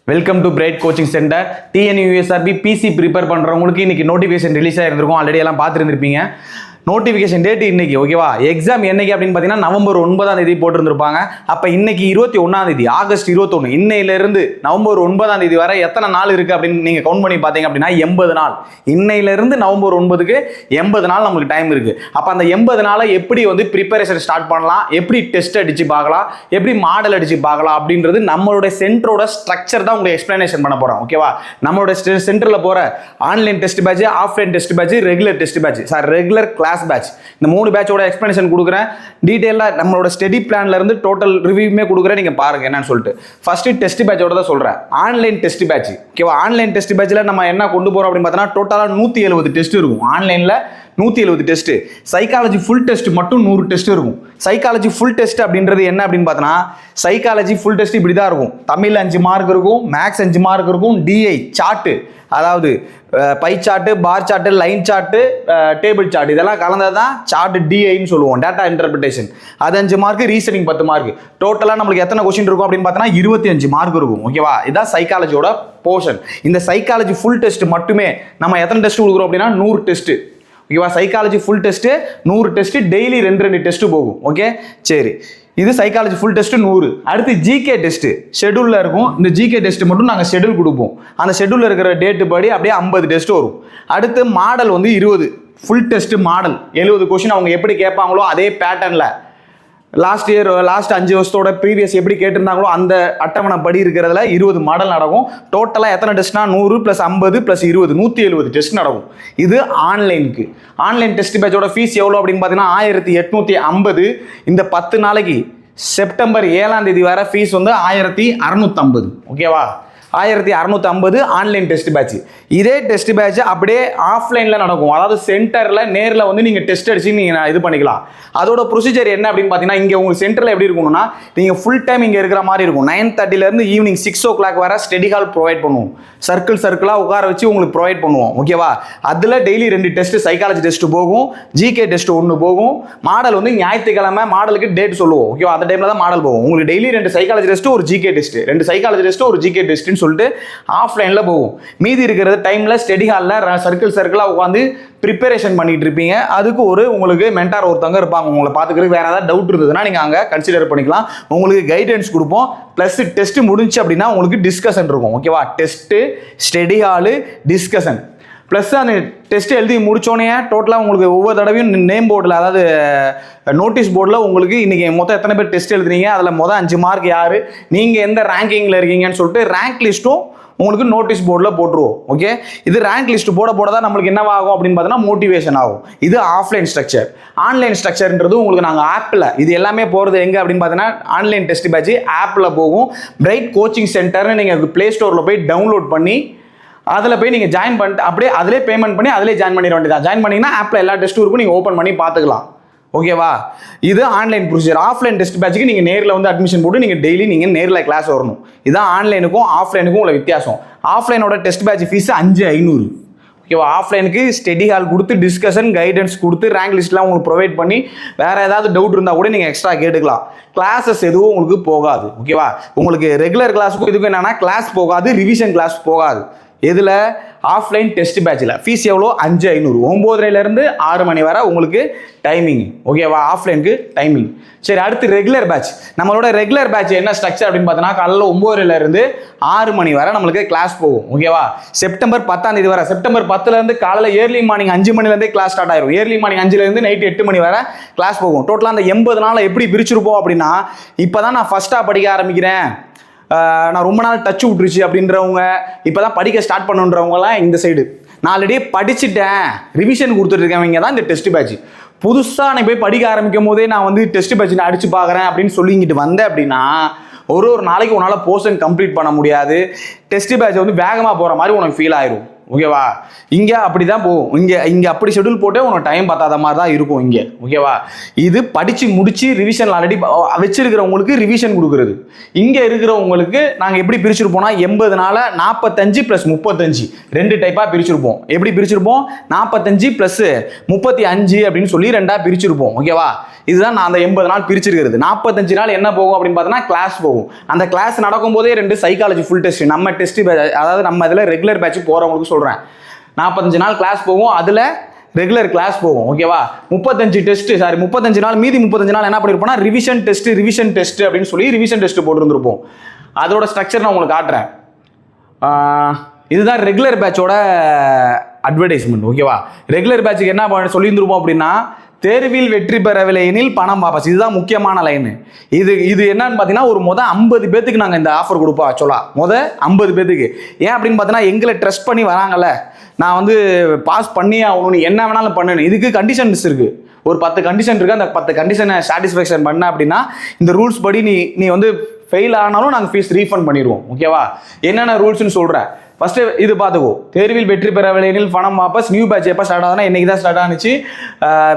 Welcome to bright coaching centre. TNUSRB PC prepare பண்ணுறவங்களுக்கு இன்னைக்கு notification release ஆகிருந்திருக்கும். Already எல்லாம் பார்த்துருந்துருப்பீங்க. Notification date இன்னைக்கு, ஓகேவா? எக்ஸாம் என்னைக்கு அப்படின்னு பார்த்தீங்கன்னா நவம்பர் 9 போட்டிருந்திருப்பாங்க. அப்போ இன்னைக்கு 21 ஆகஸ்ட் 21. இன்னையிலிருந்து நவம்பர் 9 வரை எத்தனை நாள் இருக்கு அப்படின்னு நீங்க கவுண்ட் பண்ணி பார்த்தீங்க அப்படின்னா 80 நாள். இன்னையிலிருந்து நவம்பர் 9க்கு 80 நாள் நமக்கு டைம் இருக்கு. அப்போ அந்த 80 நாளை எப்படி வந்து ப்ரிப்பரேஷன் ஸ்டார்ட் பண்ணலாம், எப்படி டெஸ்ட் அடிச்சு பார்க்கலாம், எப்படி மாடல் அடிச்சு பார்க்கலாம் அப்படின்றது நம்மளோட சென்டரோட ஸ்ட்ரக்சர் தான் உங்களுக்கு எக்ஸ்பிளனேஷன் பண்ண போறோம், ஓகேவா? நம்மளோட சென்டர்ல போற online test batch, offline test batch, regular test batch, sir regular class batch, இந்த 3 பேட்சோட எக்ஸ்பிளனேஷன் கொடுக்குறேன். டீடைலா நம்மளோட ஸ்டடி பிளான்ல இருந்து டோட்டல் ரிவ்யூமே கொடுக்குறேன். நீங்க பாருங்க என்னன்னு சொல்லிட்டு. ஃபர்ஸ்ட் டெஸ்ட் பேட்சோட தான் சொல்றேன். ஆன்லைன் டெஸ்ட் பேட்ச், ஓகேவா? ஆன்லைன் டெஸ்ட் பேட்ச்ல நம்ம என்ன கொண்டு போறோம் அப்படின்னு பார்த்தா டோட்டலா 170 டெஸ்ட் இருக்கும். ஆன்லைன்ல 170 டெஸ்ட். சைக்காலஜி ஃபுல் டெஸ்ட் மட்டும் 100 டெஸ்ட் இருக்கும். சைக்காலஜி ஃபுல் டெஸ்ட் அப்படின்றது என்ன அப்படின்னு பார்த்தோன்னா, சைக்காலஜி ஃபுல் டெஸ்ட் இப்படி தான் இருக்கும். தமிழ் 5 மார்க் இருக்கும், மேக்ஸ் 5 மார்க் இருக்கும், டிஐ சார்ட்டு, அதாவது pie chart, bar chart, line chart, table chart, இதெல்லாம் கலந்தது தான் சார்ட் டிஐன்னு சொல்லுவோம், டேட்டா இன்டர்பிரிட்டேஷன். அது 5 மார்க், ரீசனிங் 10 மார்க். டோட்டலாக நம்மளுக்கு எத்தனை கொஸ்டின் இருக்கும் அப்படின்னு பார்த்தோன்னா 25 மார்க் இருக்கும், ஓகேவா? இதான் சைக்காலஜியோட போர்ஷன். இந்த சைக்காலஜி ஃபுல் டெஸ்ட் மட்டுமே நம்ம எத்தனை டெஸ்ட் கொடுக்குறோம் அப்படின்னா 100 டெஸ்ட், ஓகேவா? Psychology full test 100 test, daily 2 test போகும், ஓகே? சரி, இது சைக்காலஜி ஃபுல் டெஸ்ட் 100. அடுத்து ஜிகே டெஸ்ட் ஷெடியூல்ல இருக்கும். இந்த ஜிகே டெஸ்ட் மட்டும் நாங்கள் ஷெடியூல் கொடுப்போம். அந்த ஷெடியூல்ல இருக்கிற டேட்டு படி அப்படியே 50 டெஸ்ட் வரும். அடுத்து மாடல் வந்து 20 ஃபுல் டெஸ்ட் மாடல், 70 கொஸ்டின் அவங்க எப்படி கேட்பாங்களோ அதே பேட்டர்ன்ல லாஸ்ட் 5 வருஷத்தோட ப்ரீவியஸ் எப்படி கேட்டிருந்தாங்களோ அந்த அட்டவணை படி இருக்கிறதுல 20 மாடல் நடக்கும். டோட்டலாக எத்தனை டெஸ்ட்னா 100 + 50 + 20 170 டெஸ்ட் நடக்கும். இது ஆன்லைனுக்கு. ஆன்லைன் டெஸ்ட் பேட்சோட ஃபீஸ் எவ்வளோ அப்படின்னு பார்த்தீங்கன்னா 1850. இந்த 10 நாளைக்கு செப்டம்பர் 7 வரை ஃபீஸ் வந்து 1650, ஓகேவா? 1650 ஆன்லைன் டெஸ்ட் பேட்ச். இதே டெஸ்ட் பேட்ச் அப்படியே ஆஃப்லைனில் நடக்கும். அதாவது சென்டரில் நேரில் வந்து நீங்கள் டெஸ்ட் அடிச்சு நீங்கள் இது பண்ணிக்கலாம். அதோட ப்ரொசீஜர் என்ன அப்படின்னு பார்த்தீங்கன்னா, இங்கே உங்களுக்கு சென்டரில் எப்படி இருக்கணும்னா, நீங்கள் ஃபுல் டைம் இங்கே இருக்கிற மாதிரி இருக்கும். 9:30 ஈவினிங் 6 o'clock வரை ஸ்டடி ஹால் ப்ரொவைட் பண்ணுவோம். சர்க்கிளாக உட்கார வச்சு உங்களுக்கு ப்ரொவைட் பண்ணுவோம், ஓகேவா? அதில் டெய்லி 2 டெஸ்ட், சைக்காலஜி டெஸ்ட் போகும், ஜிகே டெஸ்ட் 1 போகும். மாடல் வந்து ஞாயிற்றுக்கிழமை மாடலுக்கு டேட் சொல்லுவோம், ஓகேவா? அந்த டைமில் தான் மாடல் போகும். உங்களுக்கு டெய்லி 2 சைக்காலஜி டெஸ்ட், ஒரு ஜிகே டெஸ்ட், 2 சைக்காலஜி டெஸ்ட், ஒரு ஜிகே டெஸ்ட்னு சொல்லிட்டு ஆஃப்லைன்ல போகும். மீதி இருக்கிறது டைம்ல ஸ்டடி ஹாலில் சர்க்கிளாக உட்காந்து ப்ரிப்பரேஷன் பண்ணிட்டு இருப்பீங்க. அதுக்கு உங்களுக்கு மென்டார் ஒருத்தவங்க இருப்பாங்க, உங்களை பார்த்துக்கிறதுக்கு. வேற ஏதாவது டவுட் இருந்ததுன்னா நீங்க அங்கே கன்சிடர் பண்ணிக்கலாம். உங்களுக்கு கைடன்ஸ் கொடுப்போம். ப்ளஸ் டெஸ்ட் முடிஞ்சு அப்படின்னா உங்களுக்கு டிஸ்கஷன் இருக்கும், ஓகேவா? Test, study hall, discussion. Plus அந்த டெஸ்ட் எழுதி முடிச்சோடனே டோட்டலாக உங்களுக்கு ஒவ்வொரு தடவையும் நேம் போர்டில், அதாவது நோட்டீஸ் போர்டில் உங்களுக்கு இன்றைக்கி மொத்தம் எத்தனை பேர் டெஸ்ட் எழுதுறீங்க, அதில் மொதல் 5 மார்க் யார், நீங்கள் எந்த ரேங்கிங்கில் இருக்கீங்கன்னு சொல்லிட்டு ரேங்க் லிஸ்ட்டும் உங்களுக்கு நோட்டீஸ் போர்டில் போட்டுருவோம், ஓகே? இது ரேங்க் லிஸ்ட் போட தான் நம்மளுக்கு என்னவாகும் அப்படின்னு பார்த்தீங்கன்னா மோட்டிவேஷன் ஆகும். இது ஆஃப்லைன் ஸ்ட்ரக்சர். ஆன்லைன் ஸ்ட்ரக்சர்ன்றது உங்களுக்கு நாங்கள் ஆப்பில், இது எல்லாமே போகிறது எங்கே அப்படின்னு பார்த்தீங்கன்னா ஆன்லைன் டெஸ்ட் பேட்ச் ஆப்பில் போகும். பிரைட் கோச்சிங் சென்டர்னு நீங்கள் ப்ளே ஸ்டோரில் போய் டவுன்லோட் பண்ணி அதில் போய் நீங்கள் ஜாயின் பண்ணிட்டு அப்படியே அதிலே பேமெண்ட் பண்ணி அதிலே ஜாயின் பண்ணிட வேண்டியதான். ஜாயின் பண்ணிங்கன்னா ஆப்பில் எல்லா டெஸ்ட்டும் இருக்கும், நீங்கள் ஓப்பன் பண்ணி பார்த்துக்கலாம், ஓகேவா? இது ஆன்லைன் ப்ரொசீஜர். ஆஃப்லைன் டெஸ்ட் பேட்சுக்கு நீங்கள் நேரில் வந்து அட்மிஷன் போட்டு நீங்கள் டெய்லி நீங்கள் நேரில் கிளாஸ் வரணும். இதுதான் ஆன்லைனுக்கும் ஆஃப்லைனுக்கும் உள்ள வித்தியாசம். ஆஃப்லைனோட டெஸ்ட் பேட்ச் ஃபீஸ் 5500, ஓகேவா? ஆஃப்லைனுக்கு ஸ்டடி ஹால் கொடுத்து டிஸ்கஷன், கைடன்ஸ் கொடுத்து ரேங்க் லிஸ்ட்லாம் உங்களுக்கு ப்ரொவைட் பண்ணி வேற ஏதாவது டவுட் இருந்தால் கூட நீங்கள் எக்ஸ்ட்ரா கேட்டுக்கலாம். கிளாஸஸ் எதுவும் உங்களுக்கு போகாது, ஓகேவா? உங்களுக்கு ரெகுலர் கிளாஸுக்கும் இதுக்கும் என்னன்னா கிளாஸ் போகாது, ரிவிஷன் கிளாஸ் போகாது. இதில் ஆஃப்லைன் டெஸ்ட் பேட்சில் ஃபீஸ் எவ்வளோ? 5500. 9:30 - 6 மணி வரை உங்களுக்கு டைமிங், ஓகேவா? ஆஃப்லைனுக்கு டைமிங். சரி, அடுத்து ரெகுலர் பேட்ச். நம்மளோட ரெகுலர் பேட்ச் என்ன ஸ்ட்ரக்சர் அப்படின்னு பார்த்தோன்னா, காலையில் 9:30 - 6 மணி வரை நம்மளுக்கு கிளாஸ் போகும், ஓகேவா? செப்டம்பர் 10 வரை, செப்டம்பர் 10 காலையில் ஏர்லி மார்னிங் 5 மணிலேருந்தே கிளாஸ் ஸ்டார்ட் ஆயிரும். ஏர்லி மார்னிங் 5 நைட் 8 மணி வரை கிளாஸ் போகும். டோட்டலாக அந்த 80 நாளை எப்படி பிரிச்சிருப்போம் அப்படின்னா, இப்போ தான் நான் ஃபர்ஸ்ட்டாக படிக்க ஆரம்பிக்கிறேன், நான் ரொம்ப நாள் டச் விட்டுருச்சு அப்படின்றவங்க, இப்போ தான் படிக்க ஸ்டார்ட் பண்ணுன்றவங்கலாம் இந்த சைடு. நான் ஆல்ரெடி படிச்சுட்டேன், ரிவிஷன் கொடுத்துட்டு இருக்கவங்க தான் இந்த டெஸ்ட் பேட்ச். புதுசாக நான் போய் படிக்க ஆரம்பிக்கும் போதே நான் வந்து டெஸ்ட் பேட்ச் நான் அடிச்சு பார்க்குறேன் அப்படின்னு சொல்லிங்கிட்டு வந்தேன் அப்படின்னா ஒரு நாளைக்கு உன்னால் போர்ஷன் கம்ப்ளீட் பண்ண முடியாது. டெஸ்ட் பேட்ச் வந்து வேகமாக போகிற மாதிரி உனக்கு ஃபீல் ஆயிரும், ஓகேவா. இங்கே அப்படி தான் போகும். இங்கே அப்படி ஷெடியூல் போட்டே உனக்கு டைம் பார்த்தாத மாதிரி தான் இருக்கும் இங்கே, ஓகேவா. இது படித்து முடித்து ரிவிஷன் ஆல்ரெடி வச்சிருக்கிறவங்களுக்கு ரிவிஷன் கொடுக்குறது. இங்கே இருக்கிறவங்களுக்கு நாங்கள் எப்படி பிரிச்சிருப்போம்னா 80 நாள 45 + 35 2 டைப்பாக பிரிச்சிருப்போம். எப்படி பிரிச்சிருப்போம்? 45 + 35 அப்படின்னு சொல்லி 2ஆக பிரிச்சிருப்போம், ஓகேவா. இதுதான் நான் அந்த 80 நாள் பிரிச்சிருக்கிறது. 45 நாள் என்ன போகும் அப்படின்னு பார்த்தோன்னா கிளாஸ் போகும். அந்த கிளாஸ் நடக்கும் போதே 2 சைக்காலஜி ஃபுல் டெஸ்ட், நம்ம டெஸ்ட், அதாவது நம்ம இதில் ரெகுலர் பேட்ச் போகிறவங்களுக்கு சொல்கிறேன். 45 நாள் கிளாஸ் போகும், அதில் ரெகுலர் கிளாஸ் போகும், ஓகேவா. 35 நாள் மீதி 35 நாள் என்ன பண்ணிருப்போம்னா ரிவிஷன் டெஸ்ட் அப்படின்னு சொல்லி ரிவிஷன் டெஸ்ட் போட்டுருந்துருப்போம். அதோட ஸ்ட்ரக்சர் நான் உங்களுக்கு காட்டுறேன். இதுதான் ரெகுலர் பேட்சோட அட்வர்டைஸ்மெண்ட், ஓகேவா. ரெகுலர் பேட்சுக்கு என்ன சொல்லியிருந்துருப்போம் அப்படின்னா, தேர்வில் வெற்றி பெறவில்லை எனில் பணம் வாபஸ். இதுதான் முக்கியமான லைன். இது என்னன்னு பார்த்தீங்கன்னா, ஒரு 50 பேத்துக்கு நாங்கள் இந்த ஆஃபர் கொடுப்போம். ஆக்சுவலாக 50 பேத்துக்கு. ஏன் அப்படின்னு பார்த்தீங்கன்னா, எங்களை ட்ரஸ்ட் பண்ணி வராங்கல்ல, நான் வந்து பாஸ் பண்ணி ஆகணும், என்ன வேணாலும் பண்ணணும். இதுக்கு கண்டிஷன்ஸ் இருக்குது. ஒரு 10 கண்டிஷன் இருக்குது. அந்த 10 கண்டிஷனை சாட்டிஸ்ஃபேக்ஷன் பண்ண அப்படின்னா இந்த ரூல்ஸ் படி நீ வந்து ஃபெயில் ஆனாலும் நாங்கள் ஃபீஸ் ரீஃபண்ட் பண்ணிடுவோம், ஓகேவா. என்னென்ன ரூல்ஸ்னு சொல்கிறேன். ஃபர்ஸ்ட் இது பார்த்துக்கோ. தேர்வில் வெற்றி பெறவில்லை எனில் பணம் வாபஸ். நியூ பேட்ச் எப்போ ஸ்டார்ட் ஆகுதுன்னா இன்னைக்கு தான் ஸ்டார்ட் ஆனிச்சு.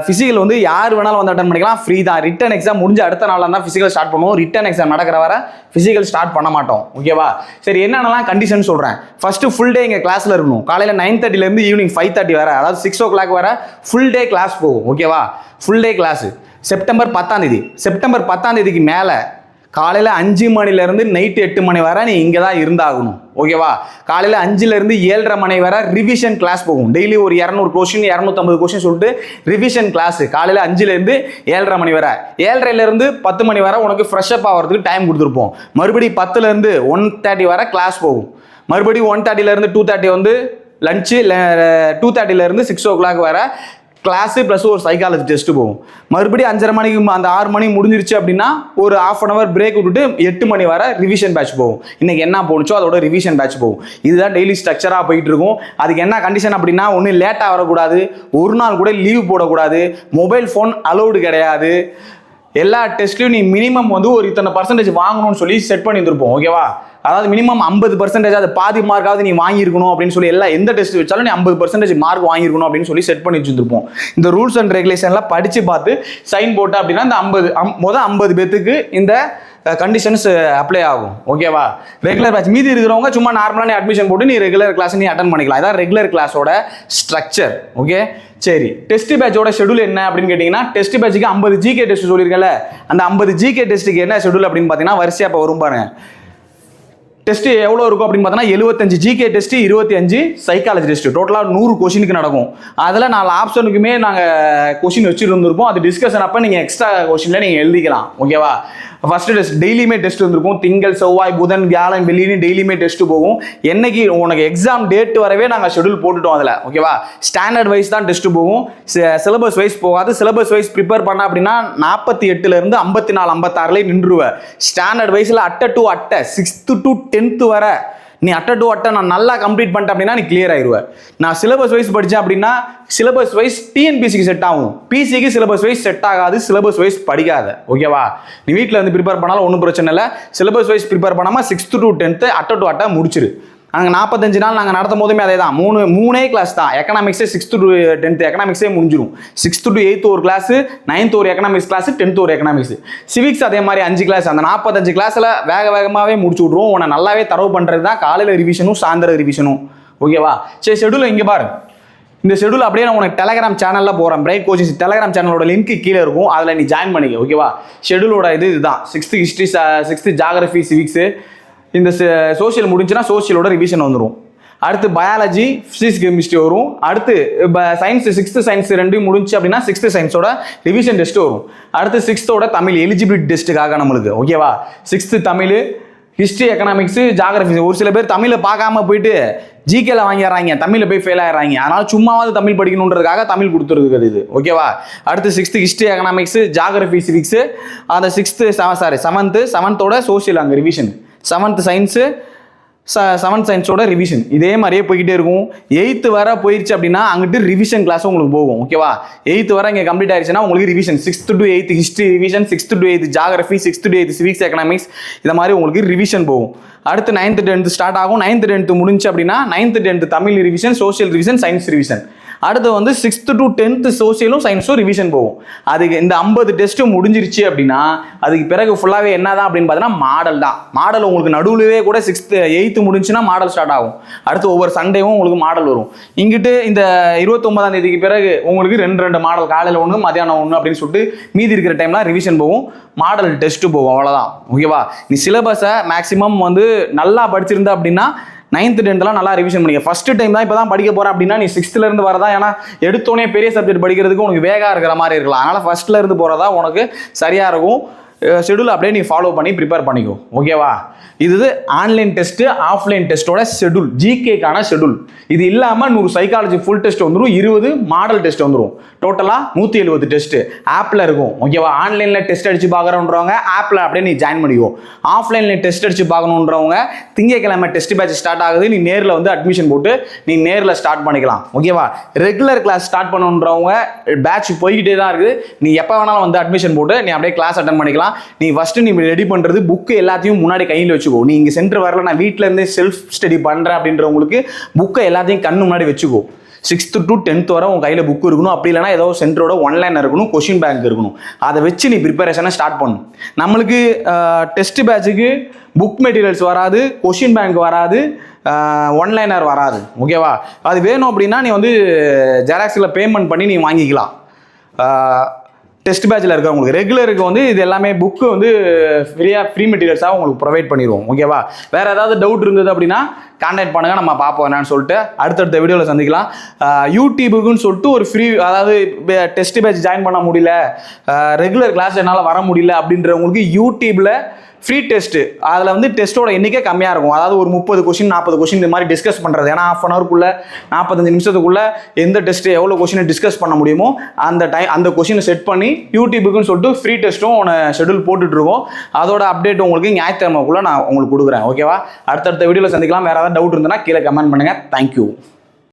ஃபிசிக்கல் வந்து யார் வேணாலும் வந்து அட்டன் பண்ணிக்கலாம், ஃப்ரீ தான். ரிட்டன் எக்ஸாம் முடிஞ்ச அடுத்த நாளில் தான் ஃபிசிக்கல் ஸ்டார்ட் பண்ணுவோம். ரிட்டன் எக்ஸாம் நடக்கிற வர ஃபிசிக்கல் ஸ்டார்ட் பண்ண மாட்டோம், ஓகேவா. சரி, என்னென்னலாம் கண்டிஷன் சொல்கிறேன். ஃபர்ஸ்ட் ஃபுல் டே இங்கே கிளாஸில் இருக்கணும். காலையில் 9:30 ஈவினிங் 5:30 வர, அதாவது 6 o'clock வர ஃபுல் டே கிளாஸ் போகும், ஓகேவா. ஃபுல் டே கிளாஸ் செப்டம்பர் 10 மேலே காலையில் 5 மணிலேருந்து நைட்டு 8 மணி வரை நீ இங்கே தான் இருந்தாகணும், ஓகேவா. காலையில் 5லேருந்து 7:30 மணி வரை ரிவிஷன் கிளாஸ் போகும். டெய்லி ஒரு 200 கொஸ்டின் 250 கொஸ்டின் சொல்லிட்டு ரிவிஷன் கிளாஸ் காலையில் 5லேருந்து 7:30 மணி வரை. 7:30லேருந்து 10 மணி வரை உனக்கு ஃப்ரெஷ்அப் ஆகிறதுக்கு டைம் கொடுத்துருப்போம். மறுபடியும் 10லேருந்து 1:30 வரை கிளாஸ் போகும். மறுபடியும் 1:30லேருந்து 2:30 வந்து லஞ்சு. 2:30லேருந்து 6 o'clock வரை கிளாஸு ப்ளஸ் ஒரு சைக்காலஜி டெஸ்ட்டு போகும். மறுபடியும் 5:30 மணிக்கு அந்த 6 மணி முடிஞ்சிருச்சு அப்படின்னா ஒரு 1/2 hour பிரேக் விட்டுட்டு 8 மணி வரை ரிவிஷன் பேட்ச் போகும். இன்னைக்கு என்ன போணுச்சோ அதோட ரிவிஷன் பேட்ச் போகும். இதுதான் டெய்லி ஸ்ட்ரக்சராக போயிட்டு இருக்கும். அதுக்கு என்ன கண்டிஷன் அப்படின்னா, ஒன்றும் லேட்டாக வரக்கூடாது, ஒரு நாள் கூட லீவ் போடக்கூடாது, மொபைல் ஃபோன் அலௌடு கிடையாது. எல்லா டெஸ்ட்லையும் நீ மினிமம் வந்து ஒரு இத்தனை % வாங்கணும்னு சொல்லி செட் பண்ணியிருந்திருப்போம், ஓகேவா. அதாவது மினிமம் 50%, அது பாதி மார்க்காவது நீ வாங்கியிருக்கணும் அப்படின்னு சொல்லி எந்த டெஸ்ட் வச்சாலும் நீ 50% மார்க் வாங்கியிருக்கணும் அப்படின்னு சொல்லி செட் பண்ணி வச்சுருப்போம். இந்த ரூல்ஸ் அண்ட் ரெகுலேஷன்லாம் படித்து பார்த்து சைன் போட்டு அப்படின்னா இந்த 50 பேத்துக்கு இந்த கண்டிஷன்ஸ் அப்ளை ஆகும், ஓகேவா. ரெகுலர் பேட்ச் மீதி இருக்கிறவங்க சும்மா நார்மலாக நீ அட்மிஷன் போட்டு நீ ரெகுலர் கிளாஸ் நீ அட்டன் பண்ணிக்கலாம். இதான் ரெகுலர் கிளாஸோட ஸ்ட்ரக்சர், ஓகே. சரி, டெஸ்ட் பேட்சோட ஷெடியூல் என்ன அப்படின்னு கேட்டிங்கன்னா, டெஸ்ட் பேட்சுக்கு 50 GK டெஸ்ட் சொல்லியிருக்கல, அந்த 50 GK டெஸ்ட்டுக்கு என்ன ஷெடியூல் அப்படின்னு பார்த்தீங்கன்னா வரிசையாக இப்போ வரும் பாருங்க. டெஸ்ட் எவ்வளோ இருக்கும் அப்படின்னு பார்த்தோன்னா 75 GK டெஸ்ட், 25 சைக்காலஜி டெஸ்ட், டோட்டலாக 100 கொஸ்டினுக்கு நடக்கும். அதில் 4 ஆப்ஷனுக்குமே நாங்கள் கொஸ்டின் வச்சுருந்துருப்போம். அது டிஸ்கஷன் அப்போ நீங்கள் எக்ஸ்ட்ரா கொஸ்டினில் நீங்கள் எழுதிக்கலாம், ஓகேவா. ஃபர்ஸ்ட் டெஸ்ட் டெய்லியுமே டெஸ்ட் வந்துருக்கும். திங்கள், செவ்வாய், புதன், வியாழன், வெள்ளின்னு டெய்லியுமே டெஸ்ட் போகும். என்னைக்கு உனக்கு எக்ஸாம் டேட் வரவே நாங்கள் ஷெடியூல் போட்டுட்டோம் அதில், ஓகேவா. ஸ்டாண்டர்ட் வைஸ் தான் டெஸ்ட் போகும், சிலபஸ் வைஸ் போகாது. சிலபஸ் வைஸ் ப்ரிப்பேர் பண்ண அப்படின்னா 48லேருந்து 54, 56 நின்றுவேன். ஸ்டாண்டர்ட் வைஸில் அட்டை டு அட்டை 6th to 10th வரை நீ அட்டை டு அட்டை நான் நல்லா கம்ப்ளீட் பண்ணிட்டேன் அப்படின்னா நீ கிளியர் ஆயிடுவேன். நான் சிலபஸ் வைஸ் படித்தேன் அப்படின்னா சிலபஸ் வைஸ் டிஎன்பிசிக்கு செட் ஆகும், பிசிக்கு சிலபஸ் வைஸ் செட் ஆகாது. சிலபஸ் வைஸ் படிக்காத, ஓகேவா. நீ வீட்டில் வந்து ப்ரிப்பேர் பண்ணாலும் ஒன்றும் பிரச்சனை இல்லை. சிலபஸ் வைஸ் ப்ரிப்பேர் பண்ணாமல் 6th to 10th அட்டை டு அட்டை முடிச்சிரு. நாங்கள் 45 நாள் நாங்கள் நடத்தும் போதுமே அதே தான். மூணே கிளாஸ் தான். எக்கனாமிக்ஸே 6th to 10th எக்கனாமிக்ஸே முடிஞ்சிடும். 6th to 8th ஒரு கிளாஸ், 9th ஒரு எக்கனாமிக்ஸ் கிளாஸ், 10th ஒரு எக்கனாமிக்ஸ். சிவிக்ஸ் அதே மாதிரி 5 கிளாஸ். அந்த 45 கிளாஸில் வேகமாகவே முடிச்சு விட்ருவோம். உன்னை நல்லாவே தரவு பண்ணுறது தான் காலையில் ரிவிஷனும் சாயந்தரம் ரிவிஷனும், ஓகேவா. சரி, ஷெடியூல் இங்கே பாரு. இந்த ஷெடியூல் அப்படியே நான் உனக்கு டெலகிராம் சேனலில் போகிறேன். பிரைட் கோச்சிங் டெலகிராம் சேனலோட லிங்க் கீழே இருக்கும், அதில் நீ ஜாயின் பண்ணிக்க, ஓகேவா. ஷெடியூலோட இதுதான் 6th history, 6th geography, civics. இந்த சோஷியல் முடிஞ்சுன்னா சோஷியலோட ரிவிஷன் வந்துடும். அடுத்து பயாலஜி, ஃபிசிக்ஸ், கெமிஸ்ட்ரி வரும். அடுத்து சயின்ஸ் 6th சயின்ஸ் 2 முடிஞ்சு அப்படின்னா 6th சயின்ஸோட ரிவிஷன் டெஸ்ட் வரும். அடுத்து 6th தமிழ் எலிஜிபிலிட்டி டெஸ்ட்டுக்காக நம்மளுக்கு, ஓகேவா. 6th Tamil, history, economics, geography. ஒரு சில பேர் தமிழை பார்க்காம போயிட்டு ஜிகேல வாங்கிடுறாங்க, தமிழில் போய் ஃபெயில் ஆயிடுறாங்க. அதனால சும்மாவது தமிழ் படிக்கணுன்றதுக்காக தமிழ் கொடுத்துருக்கு இது, ஓகேவா. அடுத்து 6th history, economics, geography, civics. அந்த 7th சோஷியல் அங்கே ரிவிஷன். 7th சயின்ஸு, செவன்த் சயின்ஸோட ரிவிஷன் இதே மாதிரியே போய்கிட்டே இருக்கும். 8th வர போயிடுச்சு அப்படின்னா அங்கிட்டு ரிவிஷன் கிளாஸ் உங்களுக்கு போகும். ஓகேவா, 8th வர இங்கே கம்ப்ளீட் ஆயிடுச்சுன்னா உங்களுக்கு revision 6th to 8th history revision, 6th to 8th geography, 6th to 8th civics economics, இந்த மாதிரி உங்களுக்கு ரிவிஷன் போகும். அடுத்து 9th 10th ஸ்டார்ட் ஆகும். 9th 10th முடிஞ்சு அப்படின்னா 9th 10th Tamil revision, social revision, science revision. அடுத்து வந்து 6th to 10th சோசியலும் சயின்ஸும் ரிவிஷன் போகும். அதுக்கு இந்த 50 டெஸ்ட்டும் முடிஞ்சிருச்சு அப்படின்னா அதுக்கு பிறகு ஃபுல்லாகவே என்னதான் அப்படின்னு பார்த்தீங்கன்னா மாடல் தான். மாடல் உங்களுக்கு நடுவுலவே கூட 6th 8th முடிஞ்சுன்னா மாடல் ஸ்டார்ட் ஆகும். அடுத்து ஒவ்வொரு சண்டேவும் உங்களுக்கு மாடல் வரும். இங்கிட்டு இந்த 29ஆம் தேதிக்கு பிறகு உங்களுக்கு 2 மாடல், காலையில் 1 மதியானம் 1 அப்படின்னு சொல்லிட்டு மீதி இருக்கிற டைம்லாம் ரிவிஷன் போகும், மாடல் டெஸ்ட்டு போகும். அவ்வளோதான். ஓகேவா, நீ சிலபஸை மேக்ஸிமம் வந்து நல்லா படிச்சிருந்தா அப்படின்னா 9th 10th நல்லா ரிவிஷன் பண்ணிக்க. ஃபர்ஸ்ட் டைம் தான் இப்போ தான் படிக்க போகிறேன் அப்படின்னா நீ 6th இருந்து வரதான். ஏன்னா எடுத்தோடனே பெரிய சப்ஜெக்ட் படிக்கிறதுக்கு உனக்கு வேகா இருக்கிற மாதிரி இருக்கலாம். அதனால் ஃபர்ஸ்ட்ல இருந்து போகிறதா உனக்கு சரியாக இருக்கும். ஷெடியூல் அப்படியே நீ ஃபாலோ பண்ணி ப்ரிப்பேர் பண்ணிக்கோ. ஓகேவா, இது ஆன்லைன் டெஸ்ட்டு, ஆஃப்லைன் டெஸ்ட்டோட ஷெடியூல், ஜிகேக்கான ஷெடியூல். இது இல்லாமல் 100 சைக்காலஜி ஃபுல் டெஸ்ட் வந்துடும், 20 மாடல் டெஸ்ட் வந்துடும். டோட்டலாக 170 டெஸ்ட்டு ஆப்பில் இருக்கும். ஓகேவா, ஆன்லைனில் டெஸ்ட் அடித்து பார்க்குறோன்றவங்க ஆப்பில் அப்படியே நீ ஜாயின் பண்ணிக்கோ. ஆஃப்லைனில் டெஸ்ட் அடித்து பார்க்கணுன்றவங்க திங்கக்கிழமை டெஸ்ட் பேட்ச் ஸ்டார்ட் ஆகுது, நீ நேரில் வந்து அட்மிஷன் போட்டு நீ நேரில் ஸ்டார்ட் பண்ணிக்கலாம். ஓகேவா, ரெகுலர் கிளாஸ் ஸ்டார்ட் பண்ணணுன்றவங்க பேட்ச் போய்கிட்டே தான் இருக்குது. நீ எப்போ வேணாலும் வந்து அட்மிஷன் போட்டு நீ அப்படியே கிளாஸ் அட்டன் பண்ணிக்கலாம். நீ ஃபர்ஸ்ட் நீ ரெடி பண்றது புக்கு எல்லாத்தையும் முன்னாடி கையில் வச்சுக்கோ. நீ இங்கே சென்டர் வரல, நான் வீட்டில் இருந்தே செல்ஃப் ஸ்டடி பண்ணுறேன் அப்படின்றவங்களுக்கு புக்கை எல்லாத்தையும் கண்ணு முன்னாடி வச்சுக்கோ. 6th to 10th வரை உன் கையில் புக்கு இருக்கணும். அப்படி இல்லைனா ஏதோ சென்டரோட ஒன்லைன் இருக்கணும், கொஷின் பேங்க் இருக்கணும். அதை வச்சு நீ ப்ரிப்பரேஷனை ஸ்டார்ட் பண்ணணும். நம்மளுக்கு டெஸ்ட் பேட்சுக்கு புக் மெட்டீரியல்ஸ் வராது, கொஷின் பேங்க் வராது, ஒன்லைனர் வராது. ஓகேவா, அது வேணும் அப்படின்னா நீ வந்து ஜெராக்ஸில் பேமெண்ட் பண்ணி நீ வாங்கிக்கலாம். டெஸ்ட் பேட்சில் இருக்கிறவங்களுக்கு ரெகுலருக்கு வந்து இது எல்லாமே புக்கு வந்து ஃப்ரீ மெட்டீரியல்ஸாக உங்களுக்கு ப்ரொவைட் பண்ணிடுவோம். ஓகேவா, வேறு ஏதாவது டவுட் இருந்தது அப்படின்னா கான்டாக்ட் பண்ணுங்கள், நம்ம பார்ப்போம் என்னன்னு சொல்லிட்டு. அடுத்தடுத்த வீடியோவில் சந்திக்கலாம். யூடியூபுக்குன்னு சொல்லிட்டு ஒரு ஃப்ரீ, அதாவது டெஸ்ட் பேட்ச் ஜாயின் பண்ண முடியல, ரெகுலர் கிளாஸ் என்னால் வர முடியல அப்படின்றவங்களுக்கு யூடியூப்பில் ஃப்ரீ டெஸ்ட்டு, அதில் வந்து டெஸ்ட்டோட எண்ணிக்கை கம்மியாக இருக்கும். அதாவது ஒரு 30 கொஷின் 40 கொஷின் இந்த மாதிரி டிஸ்கஸ் பண்ணுறது. ஏன்னா ½ அன் ஹவருக்குள்ளே 45 நிமிஷத்துக்குள்ளே எந்த டெஸ்ட்டு எவ்வளோ கொஷினை டிஸ்கஸ் பண்ண முடியுமோ அந்த கொஷினை செட் பண்ணி யூடியூபுக்குன்னு சொல்லிட்டு ஃப்ரீ டெஸ்ட்டும் ஷெடியூல் போட்டுட்ருக்கோம். அதோட அப்டேட் உங்களுக்கு ஞாயிற்றுக்கிழமைக்குள்ளே நான் உங்களுக்கு கொடுக்குறேன். ஓகேவா, அடுத்தடுத்த வீடியோவில் சந்திக்கலாம். வேறு ஏதாவது டவுட் இருந்ததுன்னா கீழே கமெண்ட் பண்ணுங்கள். தேங்க்யூ.